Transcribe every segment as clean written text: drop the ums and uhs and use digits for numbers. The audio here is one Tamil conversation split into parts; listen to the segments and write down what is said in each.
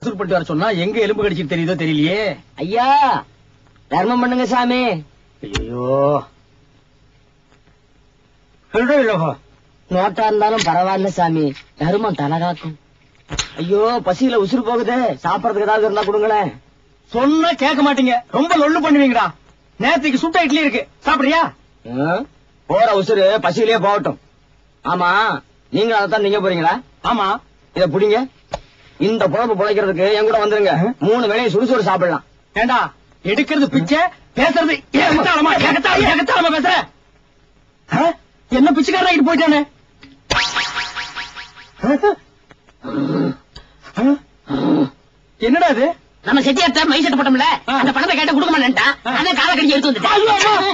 வசூல் பண்ணிட்டு வர சொன்னா எங்க எலும்பு கடிச்சு தெரியுதோ தெரியலையே. ஐயா தர்மம் பண்ணுங்க சாமி. ஐயோ நோட்டா இருந்தாலும் பரவாயில்ல சாமி, தர்மம் தலகாக்கும். ஐயோ பசியில உசுறு போகுது, சாப்பிடறதுக்கு ஏதாவது இருந்தா கொடுங்களேன். சொன்னா கேட்க மாட்டீங்க, ரொம்ப லொள்ளு பண்ணுவீங்கடா. நேத்துக்கு சுட்ட இட்லி இருக்கு, சாப்பிடுறியா? போற உசுறு பசியிலே போகட்டும். ஆமா நீங்க அதைத்தான் நீங்க போறீங்களா? ஆமா. இத புடிங்க, இந்த பொழப்பு பொழைக்கிறதுக்கு என் கூட வந்துருங்க. 3 வேளையும் சுடுசோறு சாப்பிடலாம். ஏண்டா எடுக்கிறது பிச்சை, பேசுறது ஏகத்தாளமா பேசுற? என்ன பிச்சைக்காரன் ஆகிட்டு போயிட்டானே. என்னடா அது? நம்ம செட்டியார்ட்ட மை செட்டு போட்டோம்ல, அந்த பணத்தை கேட்ட கொடுக்க மாட்டேன்ட்டான். அதான் காலை கடிச்சு எடுத்து வந்துட்டான்.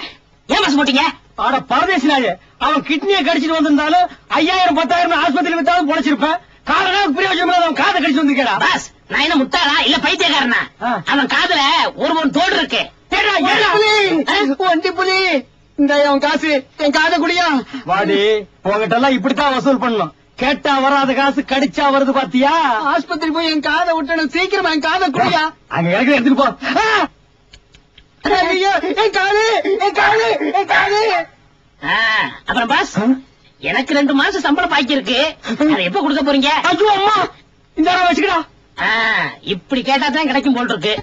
ஏன் மாசம் போட்டீங்க? ஆட பரதேசினாயே, அவன் கிட்னியை கடிச்சிட்டு வந்திருந்தாலும் 5000 10,000 ஆஸ்பத்திரி விட்டாலும் பொழைச்சிருப்பேன். காரணம் பிரயோஜனம் அவன் காதை கடிச்சு வந்திருக்கா. பாஸ் நான் என்ன முட்டாளா இல்ல பைத்தியக்காரனா? அவன் காதுல ஒரு தோடு இருக்கு. ஒண்டி புலி, இந்த அவன் காசு என் காதை குடியா. வாடி, உங்ககிட்ட எல்லாம் இப்படித்தான் வசூல் பண்ணணும். கேட்டா வராத காசு கடிச்சா வருது பாத்தியா? ஆஸ்பத்திரி போய் என் காதை விட்டணும், சீக்கிரமா என் காதை குடியா. அங்க இறக்கி எடுத்துட்டு போ. என் காது என் காது என் காது. அப்புறம் பாஸ் எனக்கு 2 மாசம் சம்பளம் பாக்கி இருக்கு, அதை எப்ப கொடுக்க போறீங்க? ஐயோ அம்மா, இந்த வச்சுக்கடா. இப்படி கேட்டா தான் கிடைக்கும் போல் இருக்கு.